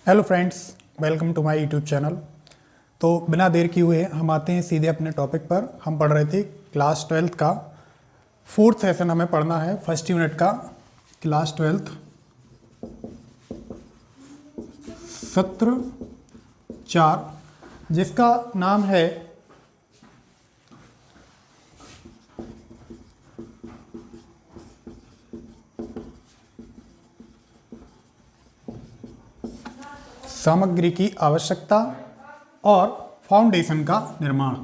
Hello friends, welcome to my YouTube channel. तो बिना देर किए हुए हम आते हैं सीधे अपने टॉपिक पर। हम पढ़ रहे थे क्लास 12th का फोर्थ सेशन हमें पढ़ना है, फर्स्ट यूनिट का क्लास 12th सत्र 4, जिसका नाम है सामग्री की आवश्यकता और फाउंडेशन का निर्माण।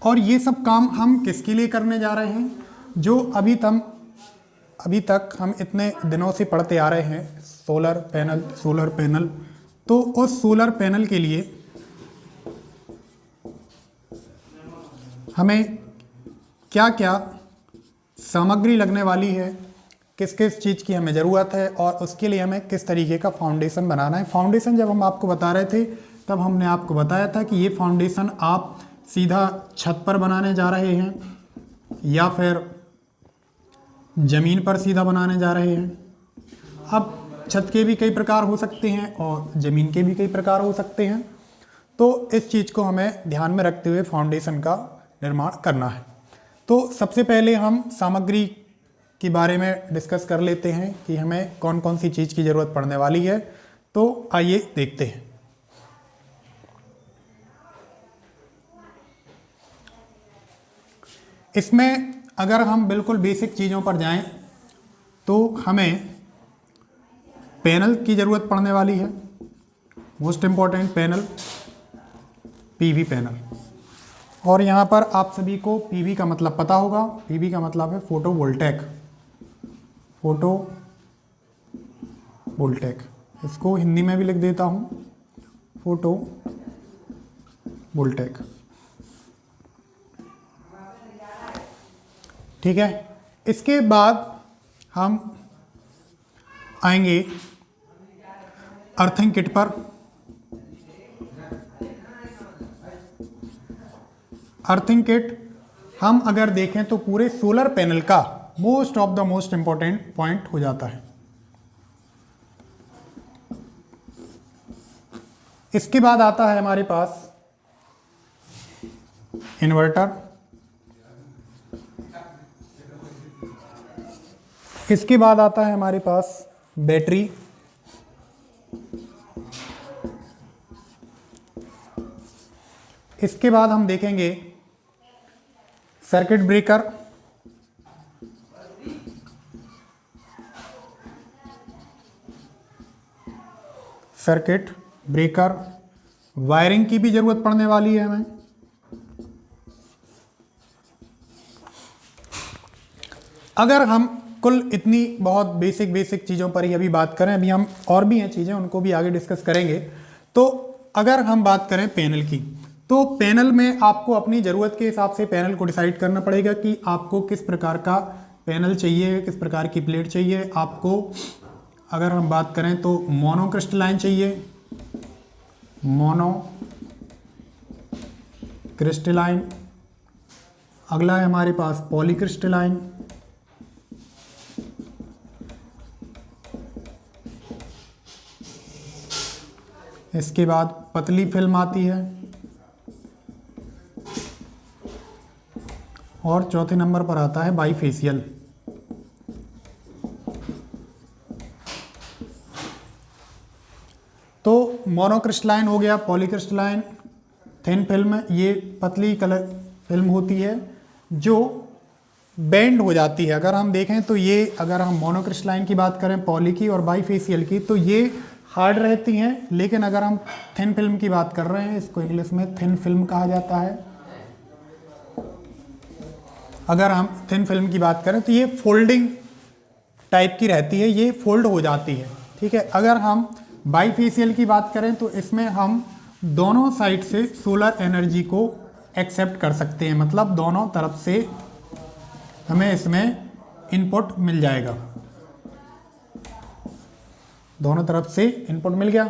और ये सब काम हम किसके लिए करने जा रहे हैं? जो अभी तक हम इतने दिनों से पढ़ते आ रहे हैं, सोलर पैनल। तो उस सोलर पैनल के लिए हमें क्या क्या सामग्री लगने वाली है, किस किस चीज़ की हमें ज़रूरत है और उसके लिए हमें किस तरीके का फाउंडेशन बनाना है। फाउंडेशन जब हम आपको बता रहे थे तब हमने आपको बताया था कि ये फाउंडेशन आप सीधा छत पर बनाने जा रहे हैं या फिर ज़मीन पर सीधा बनाने जा रहे हैं। अब छत के भी कई प्रकार हो सकते हैं और ज़मीन के भी कई प्रकार हो सकते हैं। तो इस चीज़ को हमें ध्यान में रखते हुए फाउंडेशन का निर्माण करना है। तो सबसे पहले हम सामग्री के बारे में डिस्कस कर लेते हैं कि हमें कौन कौन सी चीज़ की ज़रूरत पड़ने वाली है। तो आइए देखते हैं। इसमें अगर हम बिल्कुल बेसिक चीज़ों पर जाएं तो हमें पैनल की ज़रूरत पड़ने वाली है। Most important panel, PV panel. और यहाँ पर आप सभी को पीवी का मतलब पता होगा। पीवी का मतलब है फोटोवोल्टेक। इसको हिंदी में भी लिख देता हूँ, फोटोवोल्टेक। ठीक है। इसके बाद हम आएंगे अर्थिंग किट पर। अर्थिंग किट हम अगर देखें तो पूरे सोलर पैनल का मोस्ट इंपॉर्टेंट पॉइंट हो जाता है। इसके बाद आता है हमारे पास इन्वर्टर। इसके बाद आता है हमारे पास बैटरी। इसके बाद हम देखेंगे सर्किट ब्रेकर। वायरिंग की भी जरूरत पड़ने वाली है हमें। अगर हम कुल इतनी बहुत बेसिक चीज़ों पर ही अभी बात करें, अभी हम और भी हैं चीज़ें, उनको भी आगे डिस्कस करेंगे। तो अगर हम बात करें पैनल की, तो पैनल में आपको अपनी ज़रूरत के हिसाब से पैनल को डिसाइड करना पड़ेगा कि आपको किस प्रकार का पैनल चाहिए, किस प्रकार की प्लेट चाहिए आपको। अगर हम बात करें तो मोनोक्रिस्टलाइन चाहिए, मोनोक्रिस्टलाइन। अगला है हमारे पास पॉलीक्रिस्टलाइन। इसके बाद पतली फिल्म आती है और चौथे नंबर पर आता है बाईफेशियल। तो मोनोक्रिस्टलाइन हो गया, पॉलीक्रिस्टलाइन, थिन फिल्म, ये पतली कलर फिल्म होती है जो बेंड हो जाती है। अगर हम देखें तो ये, अगर हम मोनोक्रिस्टलाइन की बात करें, पॉली की और बाईफेशियल की, तो ये हार्ड रहती हैं। लेकिन अगर हम थिन फिल्म की बात कर रहे हैं, इसको इंग्लिश में थिन फिल्म कहा जाता है। अगर हम थिन फिल्म की बात करें तो ये फोल्डिंग टाइप की रहती है, ये फोल्ड हो जाती है। ठीक है। अगर हम बाईफेशियल की बात करें तो इसमें हम दोनों साइड से सोलर एनर्जी को एक्सेप्ट कर सकते हैं, मतलब दोनों तरफ से हमें इसमें इनपुट मिल जाएगा। दोनों तरफ से इनपुट मिल गया।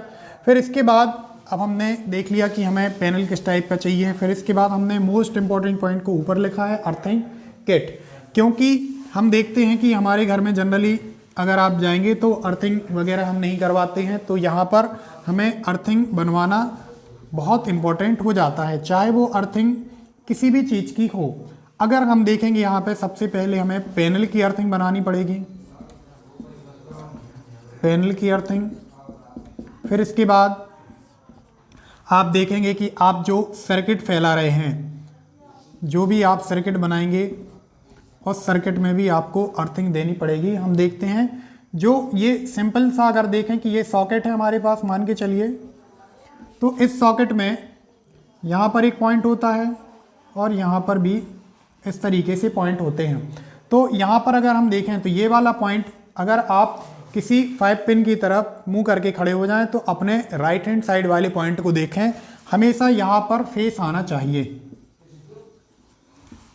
फिर इसके बाद अब हमने देख लिया कि हमें पैनल किस टाइप का चाहिए। फिर इसके बाद हमने मोस्ट इम्पॉर्टेंट पॉइंट को ऊपर लिखा है, अर्थिंग किट। क्योंकि हम देखते हैं कि हमारे घर में जनरली अगर आप जाएंगे तो अर्थिंग वगैरह हम नहीं करवाते हैं, तो यहाँ पर हमें अर्थिंग बनवाना बहुत इम्पोर्टेंट हो जाता है, चाहे वो अर्थिंग किसी भी चीज़ की हो। अगर हम देखेंगे यहाँ पे सबसे पहले हमें पैनल की अर्थिंग बनानी पड़ेगी, पैनल की अर्थिंग। फिर इसके बाद आप देखेंगे कि आप जो सर्किट फैला रहे हैं, जो भी आप सर्किट बनाएंगे उस सर्किट में भी आपको अर्थिंग देनी पड़ेगी। हम देखते हैं जो ये सिंपल सा अगर देखें कि ये सॉकेट है हमारे पास, मान के चलिए, तो इस सॉकेट में यहाँ पर एक पॉइंट होता है और यहाँ पर भी इस तरीके से पॉइंट होते हैं। तो यहाँ पर अगर हम देखें तो ये वाला पॉइंट अगर आप किसी 5 पिन की तरफ मुंह करके खड़े हो जाएं तो अपने राइट हैंड साइड वाले पॉइंट को देखें, हमेशा यहाँ पर फेस आना चाहिए।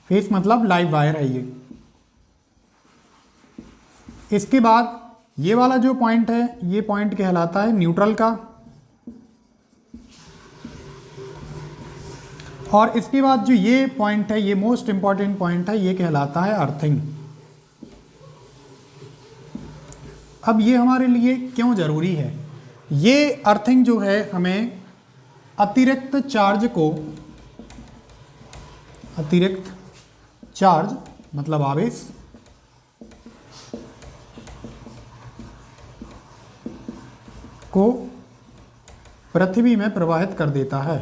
फेस मतलब लाइव वायर है ये। इसके बाद ये वाला जो पॉइंट है, ये पॉइंट कहलाता है न्यूट्रल का। और इसके बाद जो ये पॉइंट है, ये मोस्ट इंपॉर्टेंट पॉइंट है, ये कहलाता है अर्थिंग। अब ये हमारे लिए क्यों ज़रूरी है? ये अर्थिंग जो है हमें अतिरिक्त चार्ज को, अतिरिक्त चार्ज मतलब आवेश, को पृथ्वी में प्रवाहित कर देता है।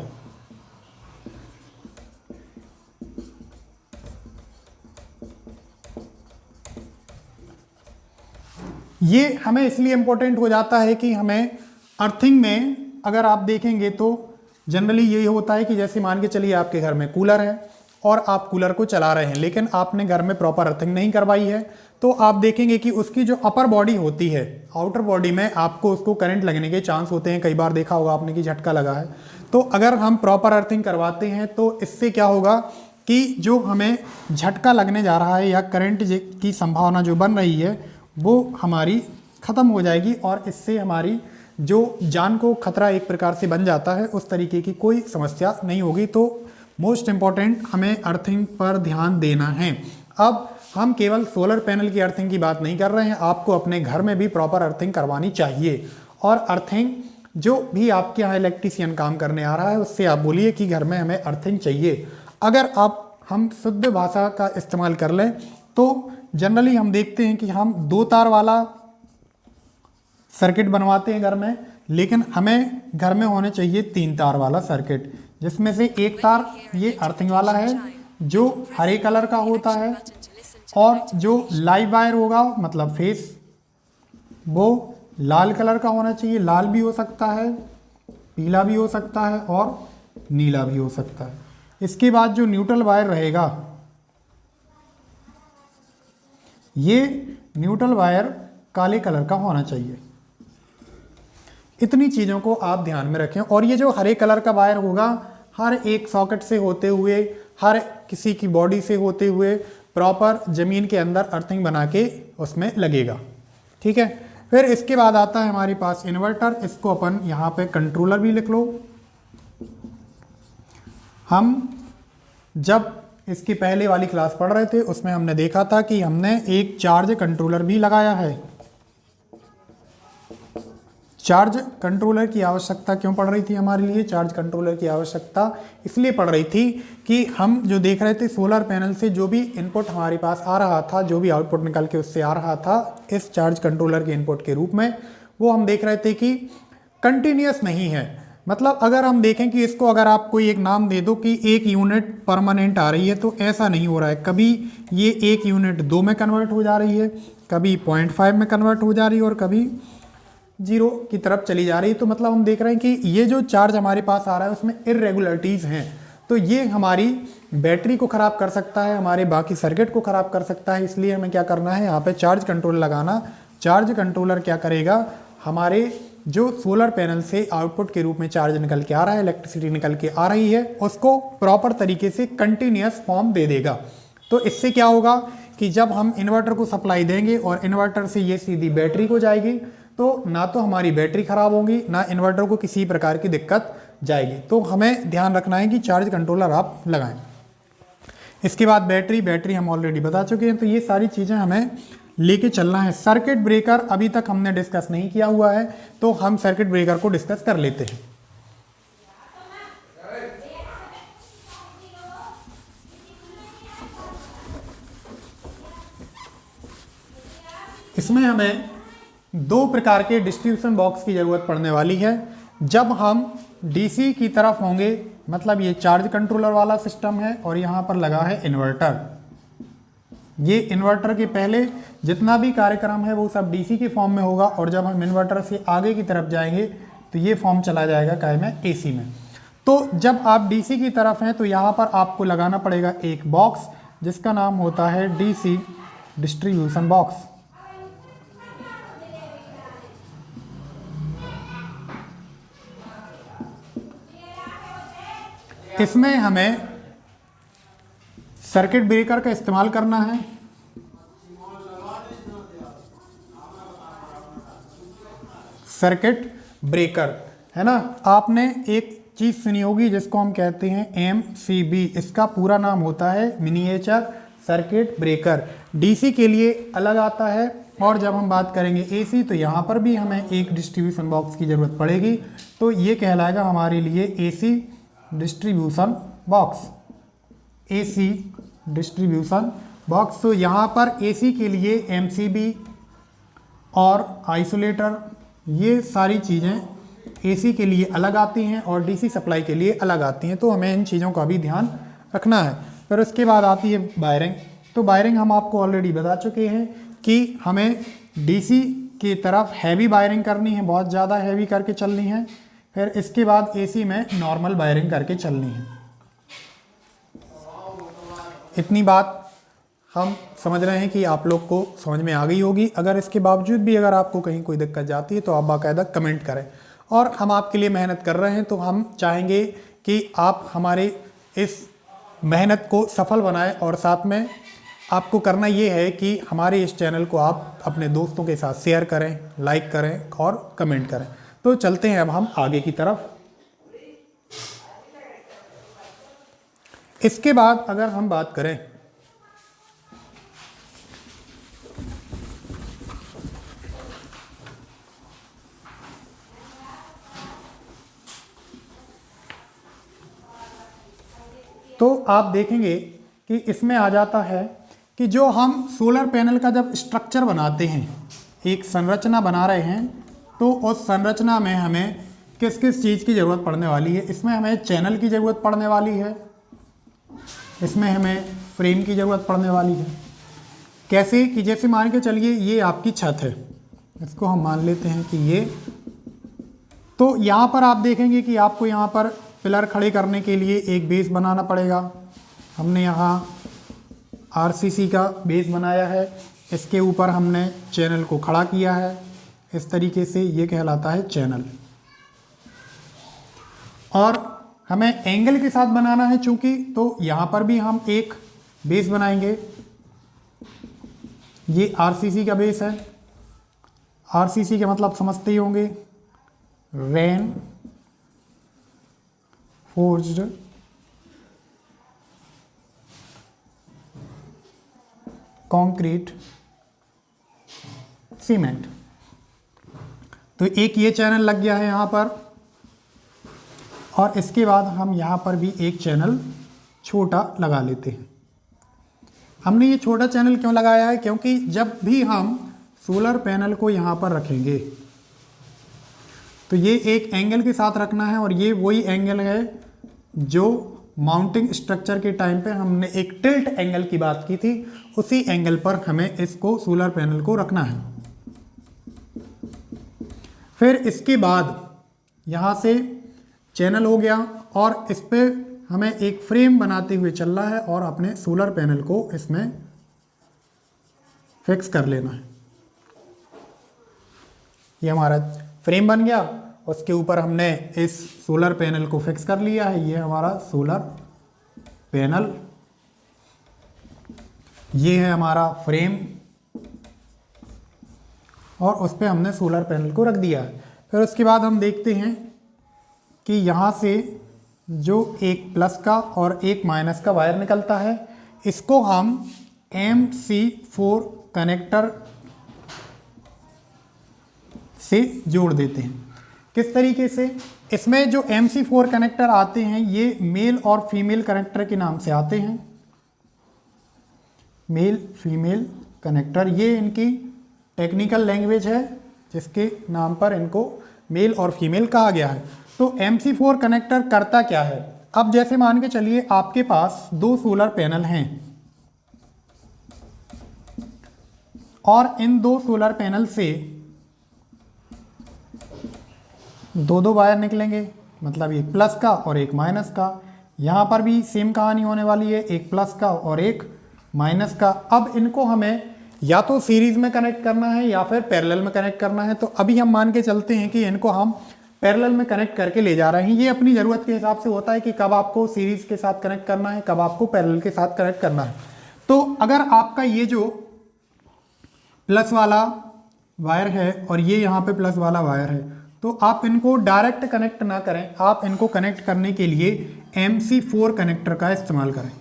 ये हमें इसलिए इम्पोर्टेंट हो जाता है कि हमें अर्थिंग में अगर आप देखेंगे तो जनरली यही होता है कि जैसे मान के चलिए आपके घर में कूलर है और आप कूलर को चला रहे हैं, लेकिन आपने घर में प्रॉपर अर्थिंग नहीं करवाई है, तो आप देखेंगे कि उसकी जो अपर बॉडी होती है, आउटर बॉडी में आपको उसको करंट लगने के चांस होते हैं। कई बार देखा होगा आपने कि झटका लगा है। तो अगर हम प्रॉपर अर्थिंग करवाते हैं तो इससे क्या होगा कि जो हमें झटका लगने जा रहा है या करंट की संभावना जो बन रही है वो हमारी ख़त्म हो जाएगी और इससे हमारी जो जान को खतरा एक प्रकार से बन जाता है, उस तरीके की कोई समस्या नहीं होगी। तो मोस्ट इम्पॉर्टेंट हमें अर्थिंग पर ध्यान देना है। अब हम केवल सोलर पैनल की अर्थिंग की बात नहीं कर रहे हैं, आपको अपने घर में भी प्रॉपर अर्थिंग करवानी चाहिए। और अर्थिंग जो भी आपके यहाँ इलेक्ट्रीशियन काम करने आ रहा है उससे आप बोलिए कि घर में हमें अर्थिंग चाहिए। अगर हम शुद्ध भाषा का इस्तेमाल कर लें तो जनरली हम देखते हैं कि हम 2 तार वाला सर्किट बनवाते हैं घर में, लेकिन हमें घर में होने चाहिए 3 तार वाला सर्किट, जिसमें से एक तार ये अर्थिंग वाला है जो हरे कलर का होता है, और जो लाइव वायर होगा मतलब फेस वो लाल कलर का होना चाहिए। लाल भी हो सकता है, पीला भी हो सकता है और नीला भी हो सकता है। इसके बाद जो न्यूट्रल वायर रहेगा, ये न्यूट्रल वायर काले कलर का होना चाहिए। इतनी चीज़ों को आप ध्यान में रखें। और ये जो हरे कलर का वायर होगा हर एक सॉकेट से होते हुए, हर किसी की बॉडी से होते हुए प्रॉपर ज़मीन के अंदर अर्थिंग बना के उसमें लगेगा। ठीक है। फिर इसके बाद आता है हमारे पास इन्वर्टर। इसको अपन यहाँ पे कंट्रोलर भी लिख लो। हम जब इसकी पहले वाली क्लास पढ़ रहे थे उसमें हमने देखा था कि हमने एक चार्ज कंट्रोलर भी लगाया है। चार्ज कंट्रोलर की आवश्यकता क्यों पड़ रही थी हमारे लिए? चार्ज कंट्रोलर की आवश्यकता इसलिए पड़ रही थी कि हम जो देख रहे थे सोलर पैनल से जो भी इनपुट हमारे पास आ रहा था, जो भी आउटपुट निकल के उससे आ रहा था इस चार्ज कंट्रोलर के इनपुट के रूप में, वो हम देख रहे थे कि कंटिन्यूस नहीं है। मतलब अगर हम देखें कि इसको अगर आप कोई एक नाम दे दो कि 1 यूनिट परमानेंट आ रही है, तो ऐसा नहीं हो रहा है। कभी ये 1 यूनिट 2 में कन्वर्ट हो जा रही है, कभी 0.5 में कन्वर्ट हो जा रही है और कभी 0 की तरफ चली जा रही है। तो मतलब हम देख रहे हैं कि ये जो चार्ज हमारे पास आ रहा है उसमें इरेगुलरिटीज़ हैं। तो ये हमारी बैटरी को ख़राब कर सकता है, हमारे बाकी सर्किट को ख़राब कर सकता है। इसलिए हमें क्या करना है, यहाँ पे चार्ज कंट्रोलर लगाना। चार्ज कंट्रोलर क्या करेगा, हमारे जो सोलर पैनल से आउटपुट के रूप में चार्ज निकल के आ रहा है, इलेक्ट्रिसिटी निकल के आ रही है, उसको प्रॉपर तरीके से कंटिन्यूस फॉर्म दे देगा। तो इससे क्या होगा कि जब हम इन्वर्टर को सप्लाई देंगे और इन्वर्टर से ये सीधी बैटरी को जाएगी, तो ना तो हमारी बैटरी ख़राब होगी, ना इन्वर्टर को किसी प्रकार की दिक्कत जाएगी। तो हमें ध्यान रखना है कि चार्ज कंट्रोलर आप लगाएं। इसके बाद बैटरी हम ऑलरेडी बता चुके हैं, तो ये सारी चीज़ें हमें लेके चलना है। सर्किट ब्रेकर अभी तक हमने डिस्कस नहीं किया हुआ है, तो हम सर्किट ब्रेकर को डिस्कस कर लेते हैं। इसमें हमें दो प्रकार के डिस्ट्रीब्यूशन बॉक्स की ज़रूरत पड़ने वाली है। जब हम डीसी की तरफ होंगे, मतलब ये चार्ज कंट्रोलर वाला सिस्टम है और यहाँ पर लगा है इन्वर्टर। ये इन्वर्टर के पहले जितना भी कार्यक्रम है वो सब डीसी के फॉर्म में होगा, और जब हम इन्वर्टर से आगे की तरफ जाएंगे तो ये फॉर्म चला जाएगा काय में, एसी में। तो जब आप डीसी की तरफ हैं तो यहाँ पर आपको लगाना पड़ेगा एक बॉक्स जिसका नाम होता है डीसी डिस्ट्रीब्यूशन बॉक्स। इसमें हमें सर्किट ब्रेकर का इस्तेमाल करना है। सर्किट ब्रेकर है ना, आपने एक चीज़ सुनी होगी जिसको हम कहते हैं MCB। इसका पूरा नाम होता है मिनिएचर सर्किट ब्रेकर। डीसी के लिए अलग आता है, और जब हम बात करेंगे एसी तो यहाँ पर भी हमें एक डिस्ट्रीब्यूशन बॉक्स की ज़रूरत पड़ेगी। तो ये कहलाएगा हमारे लिए AC distribution box. AC distribution box. तो यहाँ पर एसी के लिए MCB और आइसोलेटर, ये सारी चीज़ें एसी के लिए अलग आती हैं और डीसी सप्लाई के लिए अलग आती हैं। तो हमें इन चीज़ों का भी ध्यान रखना है। फिर उसके बाद आती है वायरिंग। तो वायरिंग हम आपको ऑलरेडी बता चुके हैं कि हमें डीसी की तरफ हैवी वायरिंग करनी है, बहुत ज़्यादा हैवी करके चलनी है। फिर इसके बाद एसी में नॉर्मल वायरिंग करके चलनी है। इतनी बात हम समझ रहे हैं कि आप लोग को समझ में आ गई होगी। अगर इसके बावजूद भी अगर आपको कहीं कोई दिक्कत जाती है तो आप बाकायदा कमेंट करें, और हम आपके लिए मेहनत कर रहे हैं। तो हम चाहेंगे कि आप हमारे इस मेहनत को सफल बनाएं, और साथ में आपको करना ये है कि हमारे इस चैनल को आप अपने दोस्तों के साथ शेयर करें, लाइक करें और कमेंट करें। तो चलते हैं अब हम आगे की तरफ। इसके बाद अगर हम बात करें तो आप देखेंगे कि इसमें आ जाता है कि जो हम सोलर पैनल का जब स्ट्रक्चर बनाते हैं, एक संरचना बना रहे हैं, तो उस संरचना में हमें किस किस चीज़ की ज़रूरत पड़ने वाली है। इसमें हमें चैनल की ज़रूरत पड़ने वाली है, इसमें हमें फ्रेम की ज़रूरत पड़ने वाली है। कैसे कि जैसे मान के चलिए ये आपकी छत है, इसको हम मान लेते हैं कि ये, तो यहाँ पर आप देखेंगे कि आपको यहाँ पर पिलर खड़े करने के लिए एक बेस बनाना पड़ेगा। हमने यहाँ RCC का बेस बनाया है, इसके ऊपर हमने चैनल को खड़ा किया है इस तरीके से, ये कहलाता है चैनल। और हमें एंगल के साथ बनाना है चूंकि, तो यहाँ पर भी हम एक बेस बनाएंगे। ये RCC का बेस है। RCC का मतलब समझते ही होंगे, रेन फोर्स्ड कंक्रीट सीमेंट। तो एक ये चैनल लग गया है यहाँ पर, और इसके बाद हम यहाँ पर भी एक चैनल छोटा लगा लेते हैं। हमने ये छोटा चैनल क्यों लगाया है, क्योंकि जब भी हम सोलर पैनल को यहाँ पर रखेंगे तो ये एक एंगल के साथ रखना है, और ये वही एंगल है जो माउंटिंग स्ट्रक्चर के टाइम पे हमने एक टिल्ट एंगल की बात की थी, उसी एंगल पर हमें इसको सोलर पैनल को रखना है। फिर इसके बाद यहाँ से चैनल हो गया, और इस पे हमें एक फ्रेम बनाते हुए चलना है और अपने सोलर पैनल को इसमें फिक्स कर लेना है। ये हमारा फ्रेम बन गया, उसके ऊपर हमने इस सोलर पैनल को फिक्स कर लिया है। ये हमारा सोलर पैनल, ये है हमारा फ्रेम, और उस पर हमने सोलर पैनल को रख दिया है। फिर उसके बाद हम देखते हैं कि यहाँ से जो एक प्लस का और एक माइनस का वायर निकलता है, इसको हम MC4 कनेक्टर से जोड़ देते हैं। किस तरीके से? इसमें जो MC4 कनेक्टर आते हैं ये मेल और फीमेल कनेक्टर के नाम से आते हैं। मेल फीमेल कनेक्टर, ये इनकी टेक्निकल लैंग्वेज है जिसके नाम पर इनको मेल और फीमेल कहा गया है। तो MC4 कनेक्टर करता क्या है? अब जैसे मान के चलिए आपके पास 2 सोलर पैनल हैं और इन 2 सोलर पैनल से 2 वायर निकलेंगे, मतलब एक प्लस का और एक माइनस का। यहाँ पर भी सेम कहानी होने वाली है, एक प्लस का और एक माइनस का। अब इनको हमें या तो सीरीज में कनेक्ट करना है या फिर पैरेलल में कनेक्ट करना है। तो अभी हम मान के चलते हैं कि इनको हम पैरेलल में कनेक्ट करके ले जा रहे हैं। ये अपनी ज़रूरत के हिसाब से होता है कि कब आपको सीरीज के साथ कनेक्ट करना है, कब आपको पैरेलल के साथ कनेक्ट करना है। तो अगर आपका ये जो प्लस वाला वायर है और ये यहाँ पे प्लस वाला वायर है, तो आप इनको डायरेक्ट कनेक्ट ना करें, आप इनको कनेक्ट करने के लिए MC4 कनेक्टर का इस्तेमाल करें।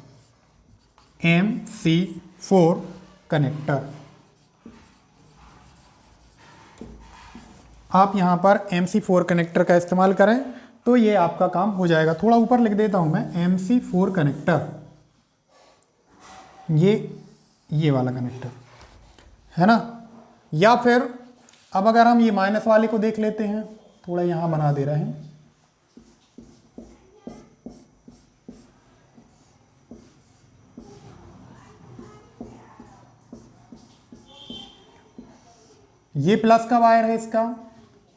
MC4 कनेक्टर आप यहाँ पर MC4 कनेक्टर का इस्तेमाल करें तो ये आपका काम हो जाएगा। थोड़ा ऊपर लिख देता हूँ मैं, MC4 कनेक्टर, ये वाला कनेक्टर है ना। या फिर अब अगर हम ये माइनस वाले को देख लेते हैं, थोड़ा यहाँ बना दे रहे हैं, ये प्लस का वायर है इसका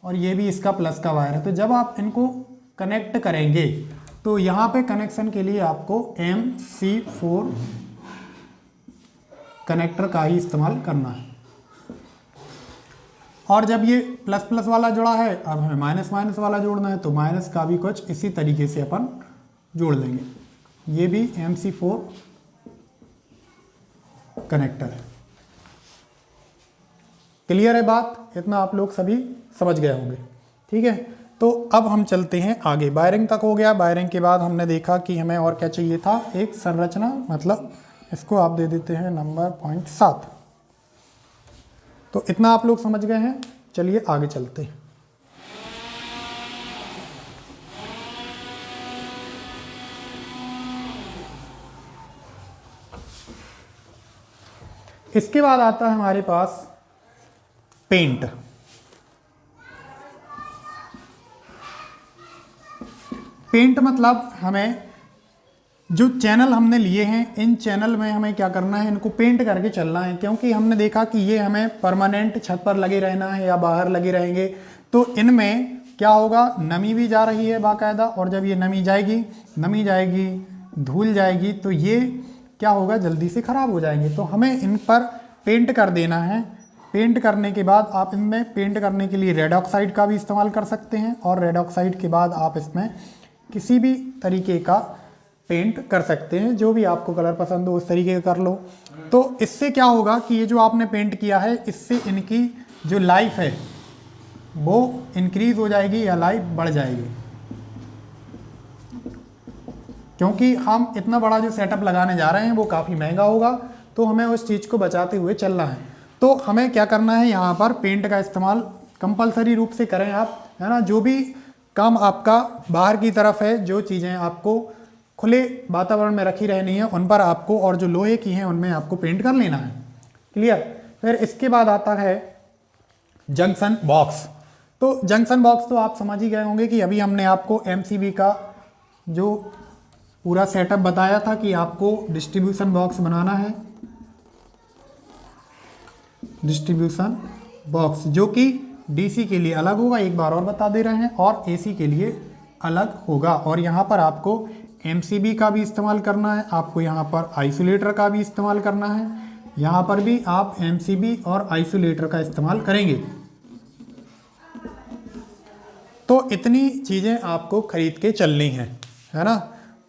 और ये भी इसका प्लस का वायर है। तो जब आप इनको कनेक्ट करेंगे तो यहाँ पे कनेक्शन के लिए आपको MC4 कनेक्टर का ही इस्तेमाल करना है। और जब ये प्लस प्लस वाला जुड़ा है, अब हमें माइनस माइनस वाला जोड़ना है, तो माइनस का भी कुछ इसी तरीके से अपन जोड़ देंगे। ये भी MC4 कनेक्टर है। क्लियर है बात? इतना आप लोग सभी समझ गए होंगे, ठीक है। तो अब हम चलते हैं आगे। वायरिंग तक हो गया। वायरिंग के बाद हमने देखा कि हमें और क्या चाहिए था, एक संरचना, मतलब इसको आप दे देते हैं नंबर 0.7। तो इतना आप लोग समझ गए हैं। चलिए आगे चलते हैं। इसके बाद आता है हमारे पास पेंट। पेंट मतलब हमें जो चैनल हमने लिए हैं, इन चैनल में हमें क्या करना है, इनको पेंट करके चलना है। क्योंकि हमने देखा कि ये हमें परमानेंट छत पर लगे रहना है या बाहर लगे रहेंगे, तो इनमें क्या होगा, नमी भी जा रही है बाकायदा, और जब ये नमी जाएगी धूल जाएगी तो ये क्या होगा, जल्दी से ख़राब हो जाएंगे। तो हमें इन पर पेंट कर देना है। पेंट करने के बाद आप इनमें पेंट करने के लिए रेड ऑक्साइड का भी इस्तेमाल कर सकते हैं, और रेड ऑक्साइड के बाद आप इसमें किसी भी तरीके का पेंट कर सकते हैं, जो भी आपको कलर पसंद हो उस तरीके का कर लो। तो इससे क्या होगा कि ये जो आपने पेंट किया है, इससे इनकी जो लाइफ है वो इंक्रीज हो जाएगी या लाइफ बढ़ जाएगी। क्योंकि हम इतना बड़ा जो सेटअप लगाने जा रहे हैं वो काफ़ी महंगा होगा, तो हमें उस चीज़ को बचाते हुए चलना है। तो हमें क्या करना है, यहाँ पर पेंट का इस्तेमाल कंपलसरी रूप से करें आप, है ना। जो भी काम आपका बाहर की तरफ है, जो चीज़ें आपको खुले वातावरण में रखी रहनी है, उन पर आपको, और जो लोहे की हैं उनमें आपको पेंट कर लेना है। क्लियर? फिर इसके बाद आता है जंक्शन बॉक्स। तो जंक्शन बॉक्स तो आप समझ ही गए होंगे कि अभी हमने आपको MCB का जो पूरा सेटअप बताया था कि आपको डिस्ट्रीब्यूशन बॉक्स बनाना है। डिस्ट्रीब्यूशन बॉक्स जो कि DC के लिए अलग होगा, एक बार और बता दे रहे हैं, और AC के लिए अलग होगा। और यहाँ पर आपको MCB का भी इस्तेमाल करना है, आपको यहाँ पर आइसोलेटर का भी इस्तेमाल करना है। यहाँ पर भी आप MCB और आइसोलेटर का इस्तेमाल करेंगे। तो इतनी चीज़ें आपको खरीद के चलनी हैं, है ना।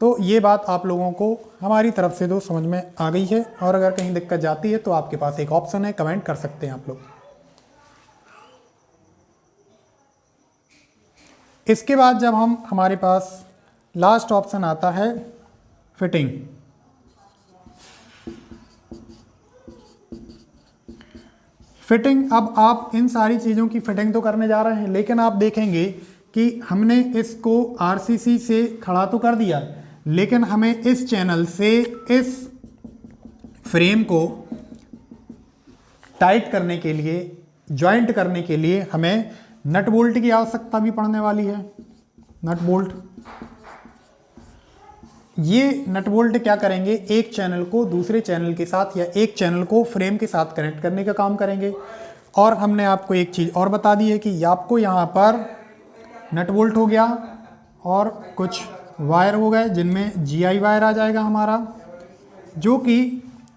तो ये बात आप लोगों को हमारी तरफ से तो समझ में आ गई है, और अगर कहीं दिक्कत जाती है तो आपके पास एक ऑप्शन है, कमेंट कर सकते हैं आप लोग। इसके बाद जब हमारे पास लास्ट ऑप्शन आता है फिटिंग। फिटिंग, अब आप इन सारी चीज़ों की फिटिंग तो करने जा रहे हैं, लेकिन आप देखेंगे कि हमने इसको आरसीसी से खड़ा तो कर दिया, लेकिन हमें इस चैनल से इस फ्रेम को टाइट करने के लिए, जॉइंट करने के लिए हमें नट बोल्ट की आवश्यकता भी पड़ने वाली है। नट बोल्ट, ये नट बोल्ट क्या करेंगे, एक चैनल को दूसरे चैनल के साथ या एक चैनल को फ्रेम के साथ कनेक्ट करने का काम करेंगे। और हमने आपको एक चीज़ और बता दी है कि आपको यहाँ पर नट बोल्ट हो गया और कुछ वायर हो गए जिनमें जीआई वायर आ जाएगा हमारा,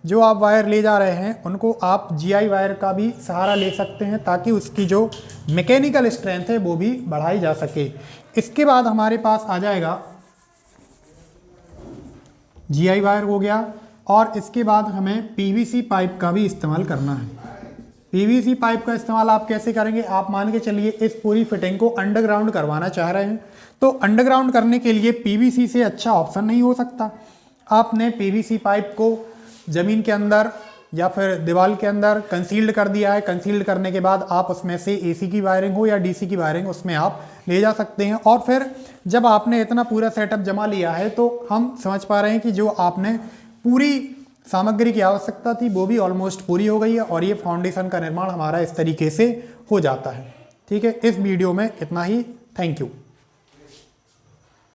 जो आप वायर ले जा रहे हैं उनको आप जीआई वायर का भी सहारा ले सकते हैं ताकि उसकी जो मैकेनिकल स्ट्रेंथ है वो भी बढ़ाई जा सके। इसके बाद हमारे पास आ जाएगा जीआई वायर हो गया, और इसके बाद हमें पीवीसी पाइप का भी इस्तेमाल करना है। पीवीसी पाइप का इस्तेमाल आप कैसे करेंगे, आप मान के चलिए इस पूरी फिटिंग को अंडरग्राउंड करवाना चाह रहे हैं, तो अंडरग्राउंड करने के लिए पीवीसी से अच्छा ऑप्शन नहीं हो सकता। आपने पीवीसी पाइप को ज़मीन के अंदर या फिर दीवार के अंदर कंसील्ड कर दिया है। कंसील्ड करने के बाद आप उसमें से एसी की वायरिंग हो या डीसी की वायरिंग उसमें आप ले जा सकते हैं। और फिर जब आपने इतना पूरा सेटअप जमा लिया है तो हम समझ पा रहे हैं कि जो आपने पूरी सामग्री की आवश्यकता थी वो भी ऑलमोस्ट पूरी हो गई है, और ये फाउंडेशन का निर्माण हमारा इस तरीके से हो जाता है। ठीक है, इस वीडियो में इतना ही। Thank you.